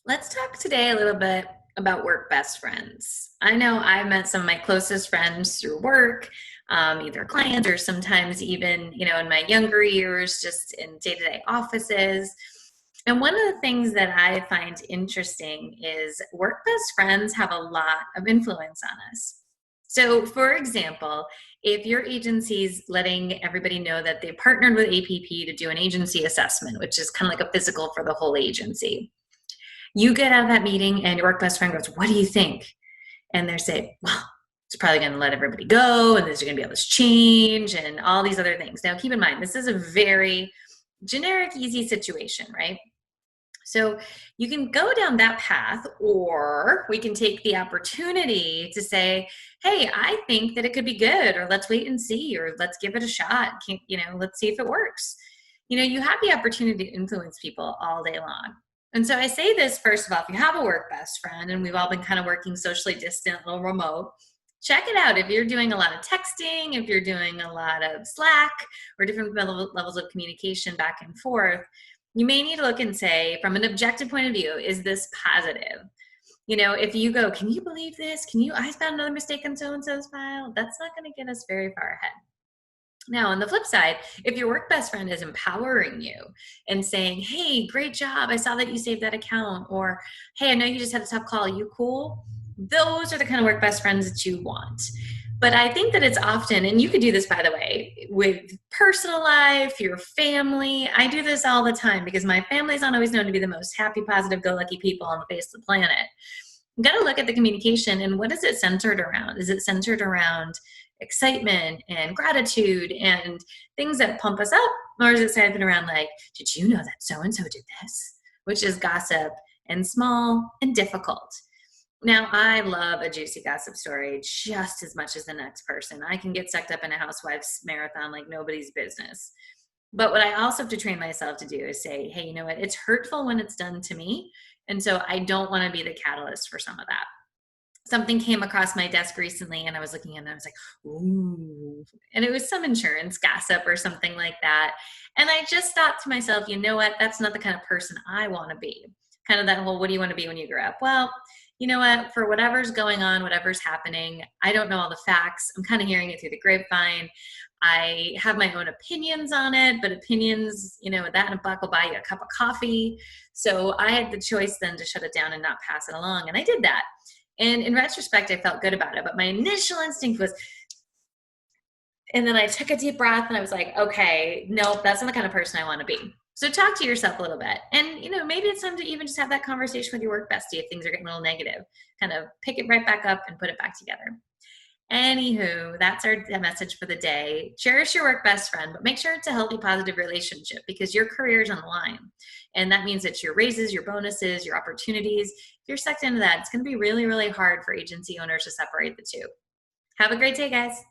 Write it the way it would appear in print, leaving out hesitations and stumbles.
Let's talk today a little bit about work best friends. I know I met some of my closest friends through work, either clients or sometimes even, in my younger years, just in day-to-day offices. And one of the things that I find interesting is work best friends have a lot of influence on us. So, for example, if your agency's letting everybody know that they partnered with APP to do an agency assessment, which is kind of like a physical for the whole agency, you get out of that meeting and your work best friend goes, "What do you think?" And they say, "Well, it's probably going to let everybody go, and there's going to be all this change and all these other things." Now, keep in mind, this is a very generic, easy situation, right? So you can go down that path, or we can take the opportunity to say, "Hey, I think that it could be good," or "Let's wait and see," or "Let's give it a shot. Let's see if it works." You have the opportunity to influence people all day long. And so I say this first of all, if you have a work best friend, and we've all been kind of working socially distant, a little remote, check it out. If you're doing a lot of texting, if you're doing a lot of Slack or different levels of communication back and forth, you may need to look and say, from an objective point of view, is this positive? If you go, "Can you believe this? I found another mistake in so and so's file," that's not going to get us very far ahead. Now, on the flip side, if your work best friend is empowering you and saying, "Hey, great job. I saw that you saved that account," or, "Hey, I know you just had a tough call. Are you cool?" Those are the kind of work best friends that you want. But I think that it's often, and you could do this, by the way, with personal life, your family. I do this all the time because my family's not always known to be the most happy, positive, go lucky people on the face of the planet. You got to look at the communication and what is it centered around? Is it centered around excitement and gratitude and things that pump us up? Or is it centered around, like, "Did you know that so and so did this?" Which is gossip and small and difficult. Now, I love a juicy gossip story just as much as the next person. I can get sucked up in a housewife's marathon like nobody's business. But what I also have to train myself to do is say, "Hey, you know what? It's hurtful when it's done to me. And so I don't want to be the catalyst for some of that." Something came across my desk recently and I was looking at it and I was like, "Ooh." And it was some insurance gossip or something like that. And I just thought to myself, "You know what? That's not the kind of person I want to be." Kind of that whole, "What do you want to be when you grow up?" Well, you know what? For whatever's going on, whatever's happening, I don't know all the facts. I'm kind of hearing it through the grapevine. I have my own opinions on it, but opinions, that and a buck will buy you a cup of coffee. So I had the choice then to shut it down and not pass it along. And I did that. And in retrospect, I felt good about it. But my initial instinct was, and then I took a deep breath and I was like, "Okay, nope, that's not the kind of person I want to be." So talk to yourself a little bit. And, maybe it's time to even just have that conversation with your work bestie if things are getting a little negative. Kind of pick it right back up and put it back together. Anywho, that's our message for the day. Cherish your work best friend, but make sure it's a healthy, positive relationship because your career is on the line. And that means it's your raises, your bonuses, your opportunities. If you're sucked into that, it's going to be really, really hard for agency owners to separate the two. Have a great day, guys.